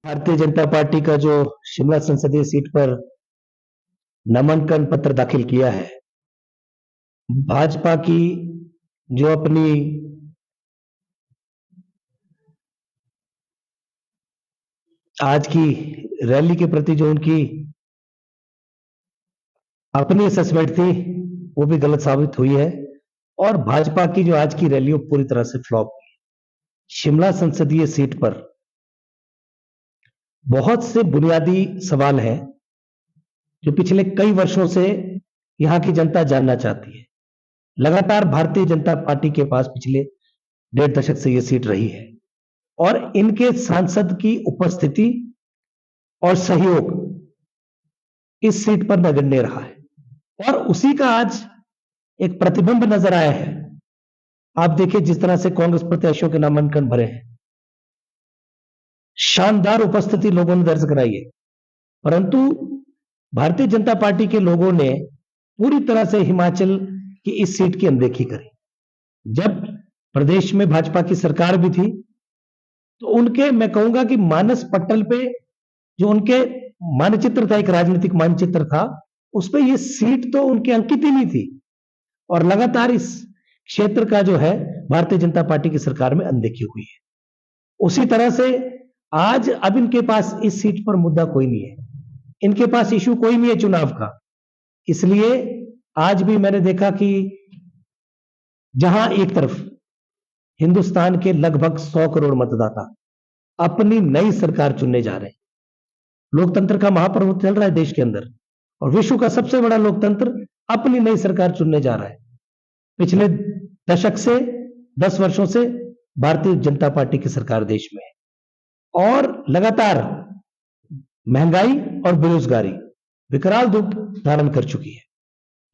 Bharatiya Janata party का जो शिमला संसदीय सीट पर नामांकन पत्र दाखिल किया है, भाजपा की जो अपनी आज की रैली के प्रति जो उनकी अपनी असेसमेंट थी, वो भी गलत साबित हुई है और भाजपा की जो आज की रैली वो पूरी तरह से फ्लॉप हुई। शिमला संसदीय सीट पर बहुत से बुनियादी सवाल हैं जो पिछले कई वर्षों से यहां की जनता जानना चाहती है। लगातार भारतीय जनता पार्टी के पास पिछले 1.5 दशक से यह सीट रही है और इनके सांसद की उपस्थिति और सहयोग इस सीट पर नगण्य रहा है और उसी का आज एक प्रतिबिंब नजर आया है। आप देखिए जिस तरह से कांग्रेस प्रत्याशियों के नामांकन भरे हैं, शानदार उपस्थिति लोगों ने दर्ज कराई है, परंतु भारतीय जनता पार्टी के लोगों ने पूरी तरह से हिमाचल की इस सीट की अनदेखी करी। जब प्रदेश में भाजपा की सरकार भी थी तो उनके, मैं कहूंगा कि मानस पटल पे जो उनके मानचित्र था, एक राजनीतिक मानचित्र था, उस पर यह सीट तो उनके अंकित ही नहीं थी और लगातार इस क्षेत्र का जो है भारतीय जनता पार्टी की सरकार में अनदेखी हुई है। उसी तरह से आज अब इनके पास इस सीट पर मुद्दा कोई नहीं है, इनके पास इशू कोई नहीं है चुनाव का। इसलिए आज भी मैंने देखा कि जहां एक तरफ हिंदुस्तान के लगभग 100 करोड़ मतदाता अपनी नई सरकार चुनने जा रहे हैं, लोकतंत्र का महापर्व चल रहा है देश के अंदर और विश्व का सबसे बड़ा लोकतंत्र अपनी नई सरकार चुनने जा रहा है। पिछले दशक से 10 वर्षों से भारतीय जनता पार्टी की सरकार देश में है और लगातार महंगाई और बेरोजगारी विकराल रूप धारण कर चुकी है।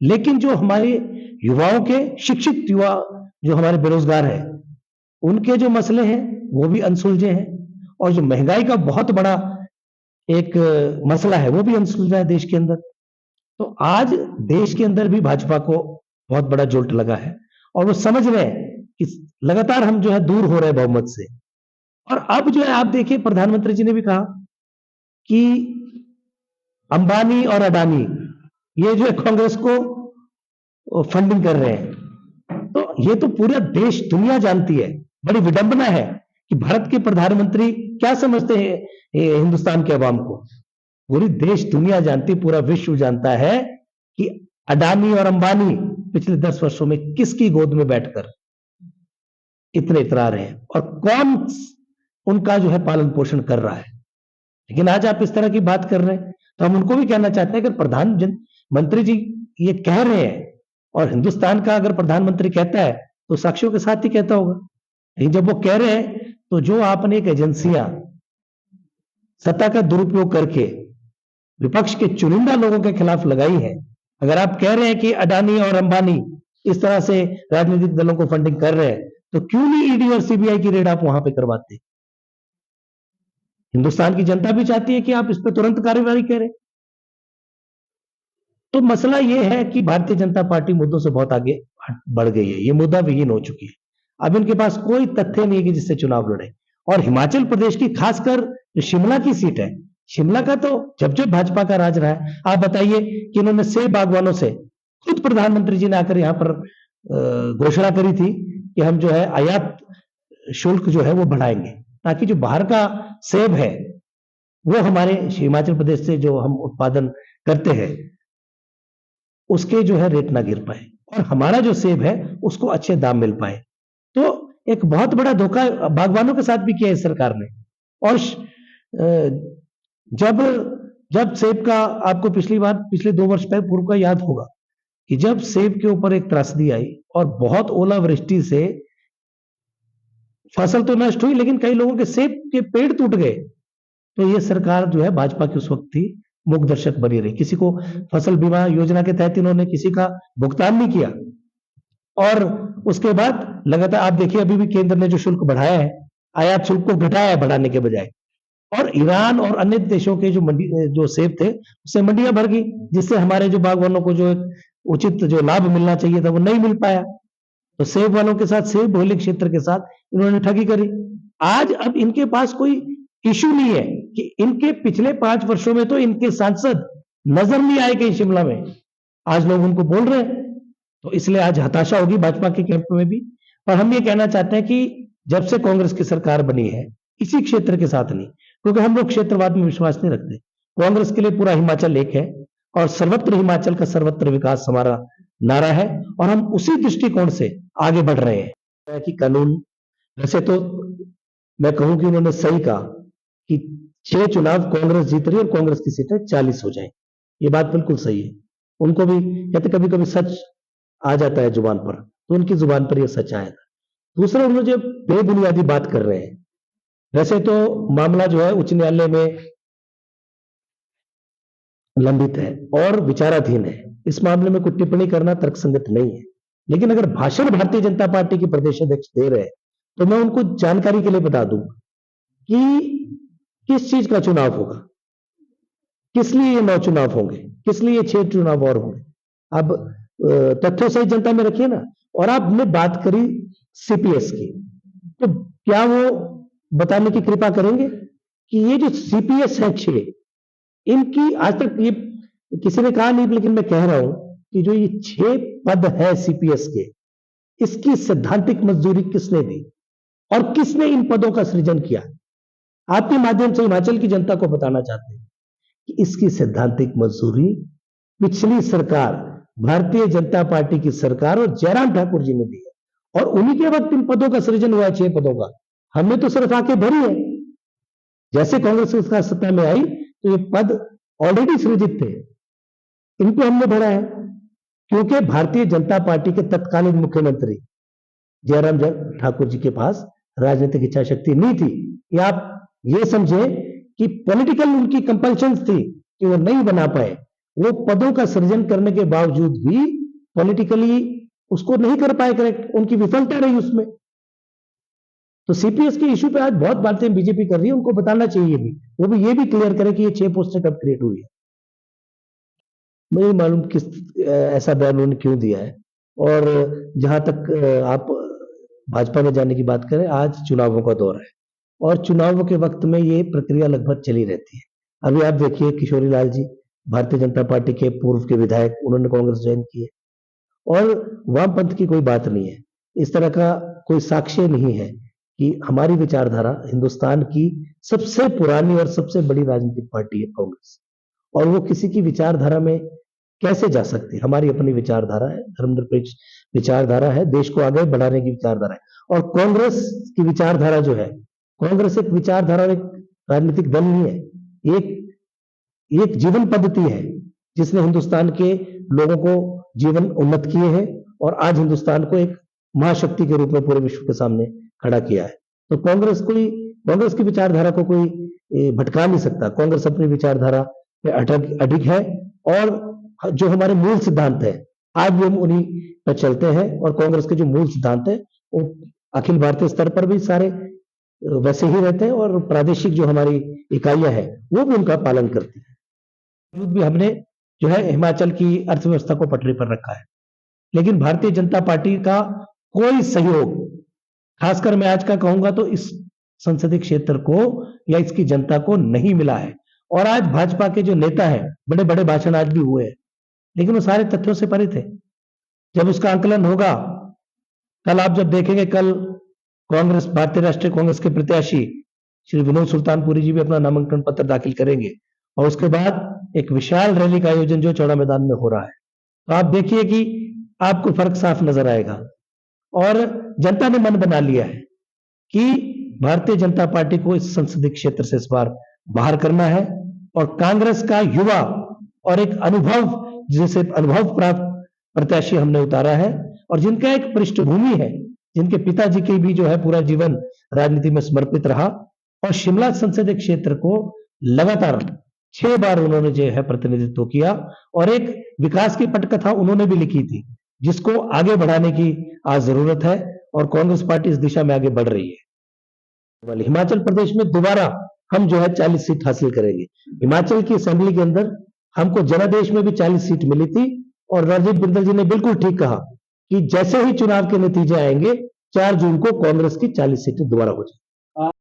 लेकिन जो हमारे युवाओं के, शिक्षित युवा जो हमारे बेरोजगार हैं, उनके जो मसले हैं वो भी अनसुलझे हैं और जो महंगाई का बहुत बड़ा एक मसला है वो भी अनसुलझा है देश के अंदर। तो आज देश के अंदर भी भाजपा को बहुत बड़ा जोल्ट लगा है और वो समझ रहे हैं कि लगातार हम जो है दूर हो रहे हैं बहुमत से। और अब जो है आप देखिए, प्रधानमंत्री जी ने भी कहा कि अंबानी और अडानी ये जो है कांग्रेस को फंडिंग कर रहे हैं। तो ये तो पूरा देश दुनिया जानती है। बड़ी विडंबना है कि भारत के प्रधानमंत्री क्या समझते हैं हिंदुस्तान के अवाम को। पूरी देश दुनिया जानती, पूरा विश्व जानता है कि अडानी और अंबानी पिछले 10 वर्षों में किसकी गोद में बैठकर इतने इतरा रहे हैं और कौन उनका जो है पालन पोषण कर रहा है। लेकिन आज आप इस तरह की बात कर रहे हैं तो हम उनको भी कहना चाहते हैं कि प्रधानमंत्री जी ये कह रहे हैं और हिंदुस्तान का अगर प्रधानमंत्री कहता है तो साक्ष्यों के साथ ही कहता होगा। लेकिन जब वो कह रहे हैं तो जो आपने एक एजेंसियां सत्ता का दुरुपयोग करके विपक्ष के चुनिंदा लोगों के खिलाफ लगाई है, अगर आप कह रहे हैं कि अडानी और अंबानी इस तरह से राजनीतिक दलों को फंडिंग कर रहे हैं, तो क्यों नहीं ईडी और सीबीआई की रेड आप वहां पे करवाते? हिंदुस्तान की जनता भी चाहती है कि आप इस पर तुरंत कार्रवाई करें। तो मसला यह है कि भारतीय जनता पार्टी मुद्दों से बहुत आगे बढ़ गई है, ये मुद्दा विहीन हो चुकी है। अब इनके पास कोई तथ्य नहीं है कि जिससे चुनाव लड़े। और हिमाचल प्रदेश की, खासकर जो शिमला की सीट है, शिमला का तो जब जब भाजपा का राज रहा है, आप बताइए कि इन्होंने सेब बागवानों से, खुद प्रधानमंत्री जी ने आकर यहां पर घोषणा करी थी कि हम जो है आयात शुल्क जो है वो बढ़ाएंगे ताकि जो बाहर का सेब है वो हमारे हिमाचल प्रदेश से जो हम उत्पादन करते हैं उसके जो है रेट ना गिर पाए और हमारा जो सेब है उसको अच्छे दाम मिल पाए। तो एक बहुत बड़ा धोखा बागवानों के साथ भी किया है सरकार ने। और जब सेब का, आपको पिछले 2 वर्ष पूर्व का याद होगा कि जब सेब के ऊपर एक त्रासदी आई और बहुत ओलावृष्टि से फसल तो नष्ट हुई लेकिन कई लोगों के सेब के पेड़ टूट गए, तो ये सरकार जो है भाजपा की उस वक्त थी मूक दर्शक बनी रही। किसी को फसल बीमा योजना के तहत इन्होंने किसी का भुगतान नहीं किया और उसके बाद लगातार आप देखिए अभी भी केंद्र ने जो शुल्क बढ़ाया है, आयात शुल्क को घटाया है बढ़ाने के बजाय, और ईरान और अन्य देशों के जो सेब थे उससे मंडियां भर गई, जिससे हमारे जो बागवानों को जो एक उचित जो लाभ मिलना चाहिए था वो नहीं मिल पाया। तो सेब वालों के साथ, सेब बहुल्य क्षेत्र के साथ इन्होंने ठगी करी। आज अब इनके पास कोई इश्यू नहीं है कि इनके पिछले 5 वर्षों में तो इनके सांसद नजर नहीं आए कहीं शिमला में, आज लोग उनको बोल रहे हैं। तो इसलिए आज हताशा होगी भाजपा के कैंप में भी। पर हम ये कहना चाहते हैं कि जब से कांग्रेस की सरकार बनी है, इसी क्षेत्र के साथ नहीं, क्योंकि हम लोग क्षेत्रवाद में विश्वास नहीं रखते। कांग्रेस के लिए पूरा हिमाचल एक है और सर्वत्र हिमाचल का सर्वत्र विकास हमारा नारा है और हम उसी दृष्टिकोण से आगे बढ़ रहे हैं कि कानून, वैसे तो मैं कहूं कि उन्होंने सही कहा कि 6 चुनाव कांग्रेस जीत रही है और कांग्रेस की सीटें 40 हो जाए, ये बात बिल्कुल सही है। उनको भी कहते कभी कभी सच आ जाता है जुबान पर, तो उनकी जुबान पर यह सच आया था। दूसरा, उन्होंने जो बेबुनियादी बात कर रहे हैं, वैसे तो मामला जो है उच्च न्यायालय में लंबित है और विचाराधीन है, इस मामले में कुछ टिप्पणी करना तर्कसंगत नहीं है। लेकिन अगर भाषण भारतीय जनता पार्टी के प्रदेश अध्यक्ष दे रहे हैं तो मैं उनको जानकारी के लिए बता दूं कि किस चीज का चुनाव होगा, किस लिए ये 9 चुनाव होंगे, किस लिए 6 चुनाव और होंगे। अब तथ्यों सही जनता में रखिए ना। और आपने बात करी सीपीएस की, तो क्या वो बताने की कृपा करेंगे कि ये जो सीपीएस है 6, इनकी आज तक ये किसी ने कहा नहीं, लेकिन मैं कह रहा हूं कि जो ये 6 पद है सीपीएस के, इसकी सैद्धांतिक मंजूरी किसने दी और किसने इन पदों का सृजन किया। आपके माध्यम से हिमाचल की जनता को बताना चाहते हैं कि इसकी सैद्धांतिक मंजूरी पिछली सरकार, भारतीय जनता पार्टी की सरकार और जयराम ठाकुर जी ने दी है और उन्हीं के वक्त इन पदों का सृजन हुआ, 6 पदों का। हमने तो सिर्फ आके भरी है। जैसे कांग्रेस सरकार सत्ता में आई तो ये पद ऑलरेडी सृजित थे, इनको हमने भरा है, क्योंकि भारतीय जनता पार्टी के तत्कालीन मुख्यमंत्री जयराम ठाकुर जी के पास राजनीतिक इच्छा शक्ति नहीं थी। या आप ये समझे कि पॉलिटिकल उनकी कंपल्शन थी कि वो नहीं बना पाए, वो पदों का सृजन करने के बावजूद भी पॉलिटिकली उसको नहीं कर पाए करेक्ट, उनकी विफलता रही उसमें। तो सीपीएस के इश्यू पे आज बहुत बातें बीजेपी कर रही है, उनको बताना चाहिए भी, वो भी ये भी क्लियर करे कि ये 6 पोस्टें कब क्रिएट हुई है। मुझे मालूम किस ऐसा बयान उन्होंने क्यों दिया है। और जहां तक आप भाजपा में जाने की बात करें, आज चुनावों का दौर है और चुनावों के वक्त में ये प्रक्रिया लगभग चली रहती है। अभी आप देखिए किशोरी लाल जी, भारतीय जनता पार्टी के पूर्व के विधायक, उन्होंने कांग्रेस ज्वाइन की है और वामपंथ की कोई बात नहीं है। इस तरह का कोई साक्ष्य नहीं है कि हमारी विचारधारा हिंदुस्तान की सबसे पुरानी और सबसे बड़ी राजनीतिक पार्टी है कांग्रेस, और वो किसी की विचारधारा में कैसे जा सकती है। हमारी अपनी विचारधारा है, धर्मनिरपेक्ष विचारधारा है, देश को आगे बढ़ाने की विचारधारा है। और कांग्रेस की विचारधारा जो है, कांग्रेस एक विचारधारा, एक राजनीतिक दल नहीं है, एक जीवन पद्धति है जिसने हिंदुस्तान के लोगों को जीवन उन्नत किए हैं और आज हिंदुस्तान को एक महाशक्ति के रूप में पूरे विश्व के सामने खड़ा किया है। तो कांग्रेस की विचारधारा को कोई भटका नहीं सकता। कांग्रेस अपनी विचारधारा पे अडिग है और जो हमारे मूल सिद्धांत है आज भी हम उन्हीं पर चलते हैं। और कांग्रेस के जो मूल सिद्धांत है वो अखिल भारतीय स्तर पर भी सारे वैसे ही रहते हैं और प्रादेशिक जो हमारी इकाइयां हैं वो भी उनका पालन करती है। भी हमने जो है हिमाचल की अर्थव्यवस्था को पटरी पर रखा है, लेकिन भारतीय जनता पार्टी का कोई सहयोग, खासकर मैं आज का कहूंगा तो इस संसदीय क्षेत्र को या इसकी जनता को नहीं मिला है। और आज भाजपा के जो नेता हैं, बड़े बड़े भाषण आज भी हुए हैं, लेकिन वो सारे तथ्यों से परे थे। जब उसका आंकलन होगा, कल आप जब देखेंगे, कल कांग्रेस, भारतीय राष्ट्रीय कांग्रेस के प्रत्याशी श्री विनोद सुल्तानपुरी जी भी अपना नामांकन पत्र दाखिल करेंगे और उसके बाद एक विशाल रैली का आयोजन जो चौड़ा मैदान में हो रहा है, तो आप देखिए कि आपको फर्क साफ नजर आएगा। और जनता ने मन बना लिया है कि भारतीय जनता पार्टी को इस संसदीय क्षेत्र से इस बार बाहर करना है और कांग्रेस का युवा और एक जिसे अनुभव प्राप्त प्रत्याशी हमने उतारा है और जिनका एक पृष्ठभूमि है, जिनके पिताजी के भी जो है पूरा जीवन राजनीति में समर्पित रहा और शिमला संसदीय क्षेत्र को लगातार 6 बार उन्होंने जो है प्रतिनिधित्व किया और एक विकास की पटकथा उन्होंने भी लिखी थी जिसको आगे बढ़ाने की आज जरूरत है और कांग्रेस पार्टी इस दिशा में आगे बढ़ रही है। हिमाचल प्रदेश में दोबारा हम जो है 40 सीट हासिल करेंगे। हिमाचल की असेंबली के अंदर हमको जनादेश में भी 40 सीट मिली थी और राजीव बिंदल जी ने बिल्कुल ठीक कहा कि जैसे ही चुनाव के नतीजे आएंगे 4 जून को कांग्रेस की 40 सीटें दोबारा हो जाएंगी।